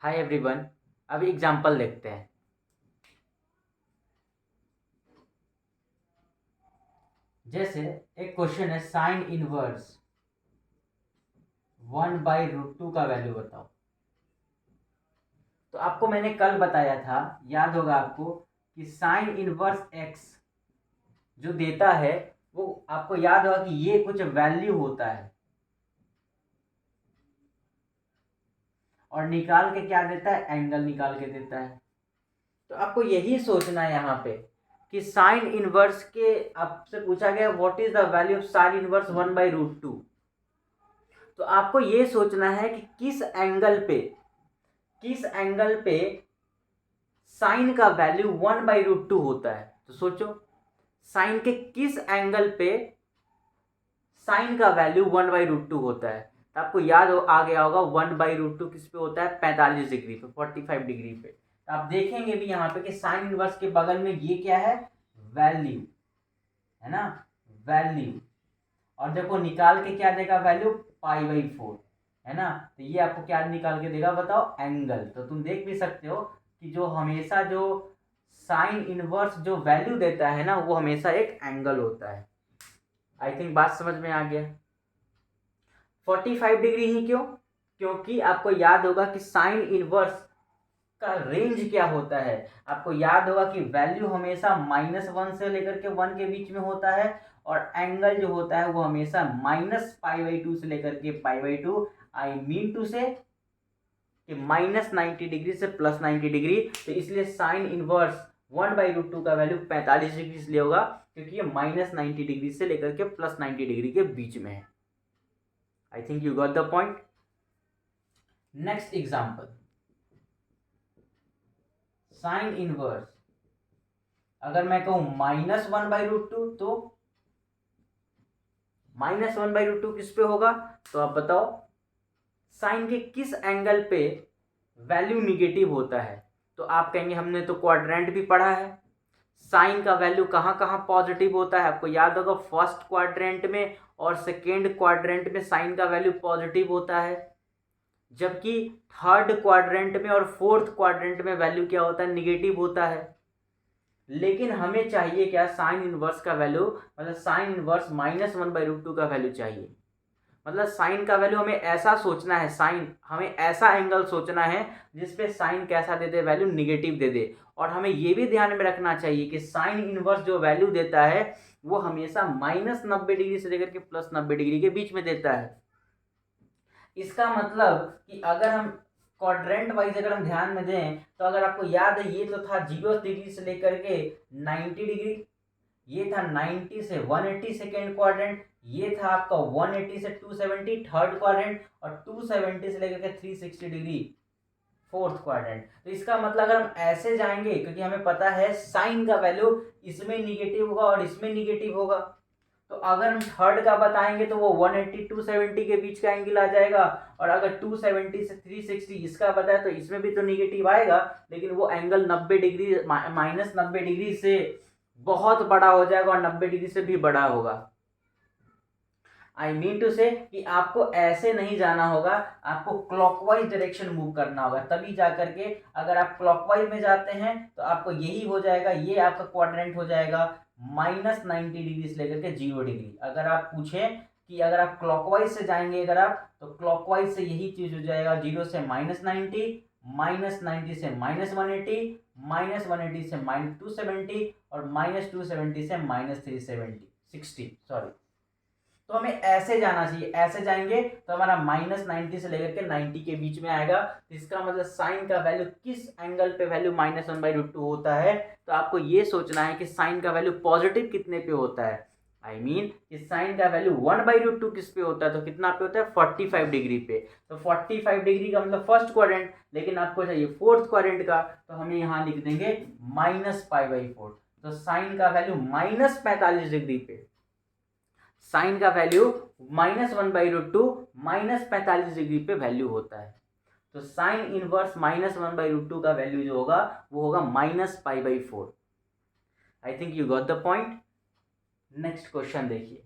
Hi everyone. अब example देखते हैं। जैसे एक क्वेश्चन है, साइन इनवर्स 1/√2 का वैल्यू बताओ। तो आपको मैंने कल बताया था, याद होगा आपको, कि साइन इनवर्स x जो देता है वो आपको याद होगा कि ये कुछ वैल्यू होता है और निकाल के क्या देता है, एंगल निकाल के देता है। तो आपको यही सोचना है यहाँ पे कि साइन इनवर्स के आपसे पूछा गया what is the value of sine inverse 1/√2। तो आपको ये सोचना है कि किस एंगल पे साइन का वैल्यू 1/√2 होता है। तो सोचो, साइन के किस एंगल पे साइन का वैल्यू 1/√2 होता है। तो आपको याद हो आ गया होगा 1/√2 किस पे होता है, 45 डिग्री पे, 45 डिग्री पे। तो आप देखेंगे भी यहाँ पे कि साइन इनवर्स के बगल में ये क्या है, वैल्यू है ना, वैल्यू। और देखो निकाल के क्या देगा वैल्यू, π/4 है ना। तो ये आपको क्या निकाल के देगा बताओ, एंगल। तो तुम देख भी सकते हो कि जो हमेशा जो साइन इनवर्स जो वैल्यू देता है ना, वो हमेशा एक एंगल होता है। आई थिंक बात समझ में आ गया। 45 डिग्री ही क्यों, क्योंकि आपको याद होगा कि साइन इनवर्स का रेंज क्या होता है। आपको याद होगा कि वैल्यू हमेशा -1 से लेकर के 1 के बीच में होता है और एंगल जो होता है वो हमेशा -π/2 से लेकर के π/2, आई मीन टू से कि -90 डिग्री से +90 डिग्री। तो इसलिए साइन इनवर्स 1/√2 का वैल्यू 45 डिग्री इसलिए होगा क्योंकि ये -90 डिग्री से लेकर के +90 डिग्री के बीच में है। आई think you got the point. Next example, sine inverse अगर मैं कहूं -1/√2 तो -1/√2 किस पे होगा, तो आप बताओ साइन के किस एंगल पे वैल्यू निगेटिव होता है। तो आप कहेंगे हमने तो क्वाड्रेंट भी पढ़ा है, साइन का वैल्यू कहाँ कहाँ पॉजिटिव होता है। आपको याद होगा फर्स्ट क्वाड्रेंट में और सेकेंड क्वाड्रेंट में साइन का वैल्यू पॉजिटिव होता है, जबकि थर्ड क्वाड्रेंट में और फोर्थ क्वाड्रेंट में वैल्यू क्या होता है, निगेटिव होता है। लेकिन हमें चाहिए क्या, साइन इनवर्स का वैल्यू, मतलब साइन इनवर्स -1/√2 का वैल्यू चाहिए। मतलब साइन का वैल्यू हमें ऐसा सोचना है, साइन हमें ऐसा एंगल सोचना है जिसपे साइन कैसा दे दे, वैल्यू निगेटिव दे दे। और हमें ये भी ध्यान में रखना चाहिए कि साइन इनवर्स जो वैल्यू देता है वो हमेशा -90 डिग्री से लेकर के +90 डिग्री के बीच में देता है। इसका मतलब कि अगर हम क्वाड्रेंट वाइज अगर हम ध्यान में दें तो अगर आपको याद है ये तो था 0 डिग्री से लेकर के 90 डिग्री, ये था 90 से 180 सेकेंड क्वाड्रेंट, ये था आपका 180 से 270 थर्ड क्वाड्रेंट और 270 से लेकर के 360 डिग्री फोर्थ क्वाड्रेंट। तो इसका मतलब अगर हम ऐसे जाएंगे, क्योंकि हमें पता है साइन का वैल्यू इसमें निगेटिव होगा और इसमें निगेटिव होगा, तो अगर हम थर्ड का बताएंगे तो वो 180 270 के बीच का एंगल आ जाएगा। और अगर 270 से 360 इसका बताए तो इसमें भी तो निगेटिव आएगा, लेकिन वो एंगल 90 डिग्री -90 डिग्री से बहुत बड़ा हो जाएगा और 90 डिग्री से भी बड़ा होगा। आई मीन टू से कि आपको ऐसे नहीं जाना होगा, आपको क्लॉकवाइज डायरेक्शन मूव करना होगा, तभी जा करके अगर आप क्लॉकवाइज में जाते हैं तो आपको यही हो जाएगा, ये आपका क्वाड्रेंट हो जाएगा -90 डिग्री से लेकर के 0 डिग्री। अगर आप पूछें कि अगर आप क्लॉकवाइज से जाएंगे अगर आप, तो क्लॉकवाइज से यही चीज हो जाएगा, 0 से -90, -90 से -180, -180 से -270 और -270 से -360 सॉरी। तो हमें ऐसे जाना चाहिए, ऐसे जाएंगे तो हमारा -90 से लेकर के 90 के बीच में आएगा। तो इसका मतलब साइन का वैल्यू किस एंगल पे वैल्यू -1/√2 होता है। तो आपको ये सोचना है कि साइन का वैल्यू पॉजिटिव कितने पे होता है, आई मीन कि साइन का वैल्यू 1/√2 किस पे होता है, तो कितना पे होता है, 45 डिग्री पे। तो 45 डिग्री का मतलब फर्स्ट क्वाड्रेंट, लेकिन आपको चाहिए फोर्थ क्वाड्रेंट का, तो हम यहाँ लिख देंगे -π/4। तो साइन का वैल्यू -45 डिग्री पे, साइन का वैल्यू -1/√2 -45 डिग्री पे वैल्यू होता है। तो साइन इनवर्स -1/√2 का वैल्यू जो होगा वो होगा -π/4। I think you got the point. Next question देखिए,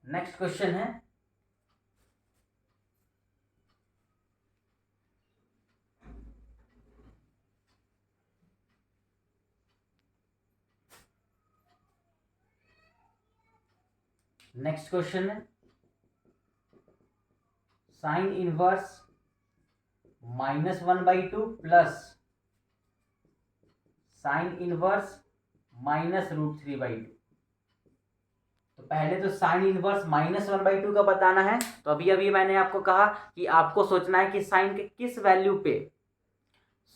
नेक्स्ट क्वेश्चन है sine inverse -1/2 plus sine inverse -√3/2। तो पहले तो साइन इनवर्स -1/2 का बताना है। तो अभी अभी मैंने आपको कहा कि आपको सोचना है कि साइन के किस वैल्यू पे,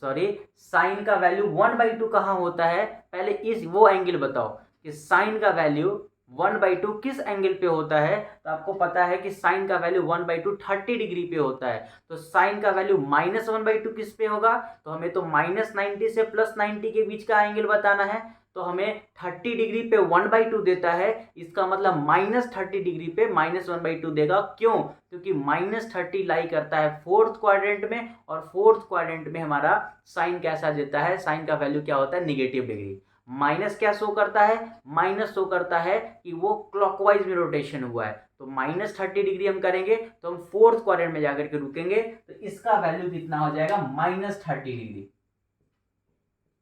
साइन का वैल्यू 1/2 कहाँ होता है, पहले इस वो एंगल बताओ कि साइन का वैल्यू 1/2 किस एंगल पे होता है। तो आपको पता है कि साइन का वैल्यू 1/2 30 डिग्री पे होता है। तो साइन का वैल्यू -1/2 किस पे होगा, तो हमें तो -90 से +90 के बीच का एंगल बताना है। तो हमें 30 डिग्री पे 1/2 देता है, इसका मतलब -30 डिग्री पे -1/2 देगा। क्यों, क्योंकि -30 लाई करता है फोर्थ क्वाड्रेंट में, और फोर्थ क्वाड्रेंट में हमारा साइन कैसा देता है, साइन का वैल्यू क्या होता है, नेगेटिव डिग्री। माइनस क्या शो करता है, माइनस शो करता है कि वो क्लॉकवाइज में रोटेशन हुआ है। तो -30 डिग्री हम करेंगे तो हम फोर्थ क्वाड्रेंट में जाकर के रुकेंगे। तो इसका वैल्यू कितना हो जाएगा, -30 डिग्री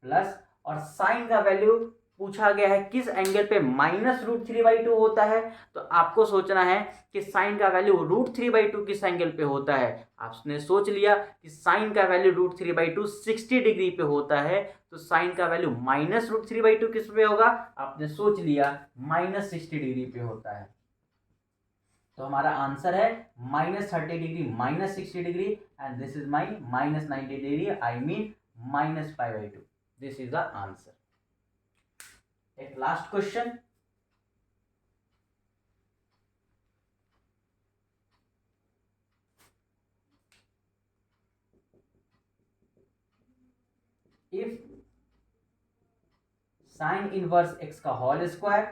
प्लस, और साइन का वैल्यू पूछा गया है किस एंगल पे -√3/2 होता है। तो आपको सोचना है कि साइन का वैल्यू √3/2 किस एंगल पे होता है। आपने सोच लिया कि साइन का वैल्यू √3/2 60 डिग्री पे होता है। तो साइन का वैल्यू -√3/2 किस पे होगा, आपने सोच लिया -60 डिग्री पे होता है। तो हमारा आंसर है -30 degree -60 degree, and this is my -90 degree, I mean -π/2। This is the answer. एक last question, if sine inverse x का whole square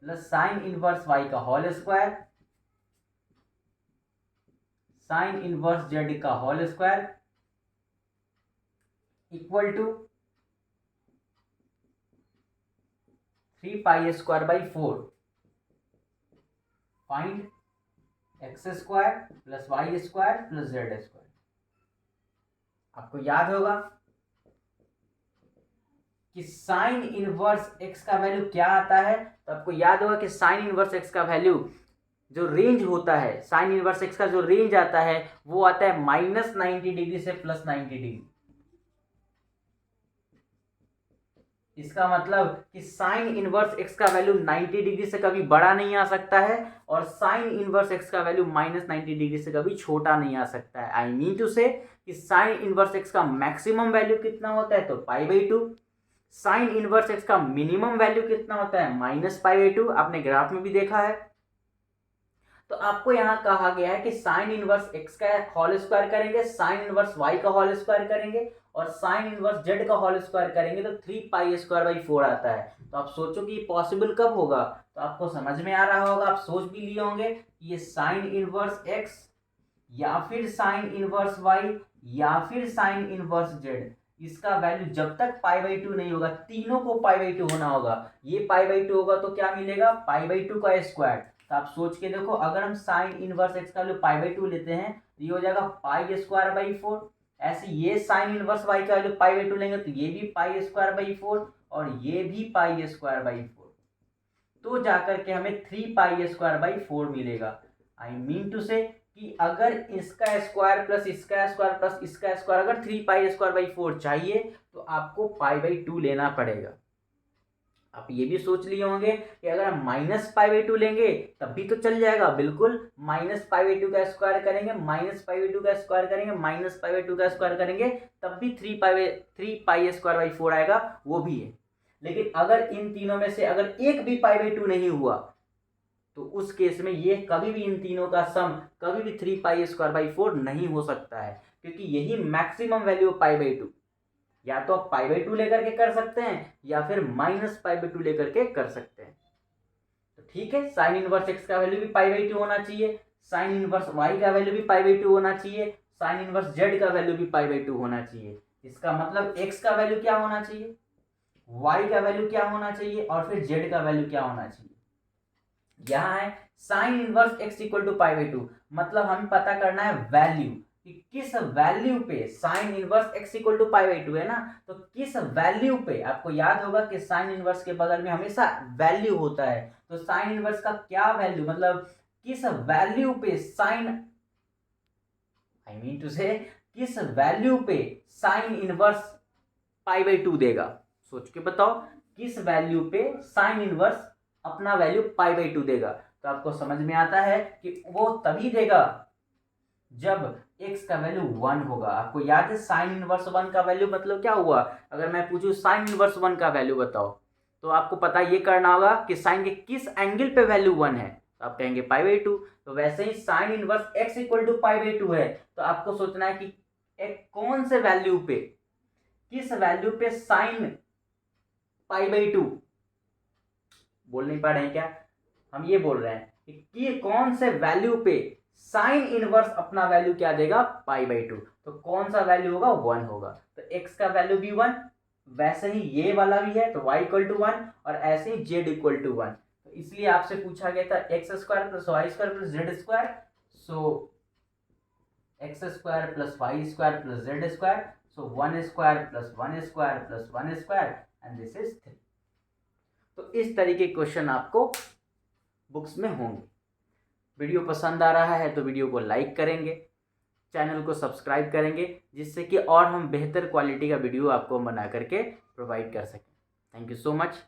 plus sine inverse y का whole square sine inverse z का whole square equal to 3π²/4, find x² plus y² plus z²। आपको याद होगा कि sine inverse x का value क्या आता है। तो आपको याद होगा कि साइन इनवर्स x का वैल्यू जो रेंज होता है, साइन इनवर्स x का जो रेंज आता है वो आता है -90 डिग्री से +90 डिग्री। इसका मतलब कि साइन इनवर्स x का वैल्यू 90 डिग्री से कभी बड़ा नहीं आ सकता है, और साइन इनवर्स x का वैल्यू -90 डिग्री से कभी छोटा नहीं आ सकता है। आई मीन टू से कि साइन इनवर्स x का मैक्सिमम वैल्यू कितना होता है, तो π/2। साइन इनवर्स x का मिनिमम वैल्यू कितना होता है, -π/2। आपने ग्राफ में भी देखा है। तो आपको यहाँ कहा गया है कि साइन इनवर्स x का होल स्क्वायर करेंगे, साइन इनवर्स y का होल स्क्वायर करेंगे, और साइन इनवर्स z का होल स्क्वायर करेंगे तो 3π² आता है। तो आप सोचो कि ये पॉसिबल कब होगा। तो आपको समझ में आ रहा होगा, आप सोच भी लिए होंगे कि ये साइन इनवर्स x या फिर साइन इनवर्स y या फिर साइन इनवर्स z, इसका वैल्यू जब तक π/2 नहीं होगा, तीनों को π/2 होना होगा। ये π/2 होगा तो क्या मिलेगा, π/2 का स्क्वायर। तो आप सोच के देखो, अगर हम साइन इनवर्स x का वैल्यू π/2 लेते हैं तो ये हो जाएगा π²/4। ऐसे ये साइन इनवर्स y का वैल्यू π/2 लेंगे तो ये भी π²/4 और ये भी π²/4, तो जाकर के हमें 3π²/4 मिलेगा। आई मीन टू से कि अगर इसका स्क्वायर प्लस इसका स्क्वायर प्लस इसका स्क्वायर अगर 3π²/4 चाहिए तो आपको π/2 लेना पड़ेगा। आप ये भी सोच लिए होंगे कि अगर हम -π/2 लेंगे तब भी तो चल जाएगा, बिल्कुल। -π/2 का स्क्वायर करेंगे, -π/2 का स्क्वायर करेंगे, -π/2 का स्क्वायर करेंगे, तब भी 3π² आएगा, वो भी है। लेकिन अगर इन तीनों में से अगर एक भी π/2 नहीं हुआ तो उस केस में ये कभी भी इन तीनों का सम कभी भी 3π² नहीं हो सकता है, क्योंकि यही मैक्सिमम वैल्यू π/2। या तो आप π/2 लेकर के कर सकते हैं या फिर -π/2 लेकर के कर सकते हैं। तो ठीक है, साइन इनवर्स x का वैल्यू भी π/2 होना चाहिए, साइन इनवर्स y का वैल्यू भी π/2 होना चाहिए, साइन इनवर्स z का वैल्यू भी π/2 होना चाहिए। इसका मतलब x का वैल्यू क्या होना चाहिए, y का वैल्यू क्या होना चाहिए, और फिर z का वैल्यू क्या होना चाहिए। यहाँ है sine inverse X equal to pi by two, मतलब हमें पता करना है वैल्यू कि किस वैल्यू पे sine inverse X equal to pi by two है ना, तो किस वैल्यू पे, आपको याद होगा कि साइन इनवर्स के बगल में हमेशा वैल्यू होता है, तो साइन इनवर्स का क्या वैल्यू, मतलब किस वैल्यू पे साइन, आई मीन टू से किस वैल्यू पे sine inverse pi by to देगा। सोच के बताओ किस वैल्यू पे साइन इनवर्स अपना वैल्यू पाई बाई टू देगा। तो आपको समझ में आता है कि वो तभी देगा जब x का वैल्यू 1 होगा। आपको याद है साइन इनवर्स 1 का वैल्यू मतलब क्या हुआ, अगर मैं पूछूं साइन इनवर्स 1 का वैल्यू बताओ, तो आपको पता ये करना होगा कि साइन के किस एंगल पे वैल्यू 1 है, तो आप कहेंगे पाई बाई टू। तो वैसे ही sine inverse x equal to pi by two है, तो आपको सोचना है कि एक कौन से वैल्यू पे, किस वैल्यू पे साइन पाई बाई टू, बोल नहीं पा रहे हैं क्या, हम ये बोल रहे हैं कि कौन से वैल्यू पे साइन इनवर्स अपना वैल्यू क्या देगा, पाई बाई टू। तो कौन सा वैल्यू होगा, 1 होगा, तो x का वैल्यू भी 1, वैसे ही ये वाला भी है तो y इक्वल टू 1, और ऐसे ही z इक्वल टू 1। तो इसलिए आपसे पूछा गया था X square plus Y square plus Z square, so X square plus Y square plus Z square, so 1 square plus 1 square plus 1 square and this is 3। तो इस तरीके के क्वेश्चन आपको बुक्स में होंगे। वीडियो पसंद आ रहा है तो वीडियो को लाइक करेंगे, चैनल को सब्सक्राइब करेंगे, जिससे कि और हम बेहतर क्वालिटी का वीडियो आपको बना करके प्रोवाइड कर सकें। Thank you so much.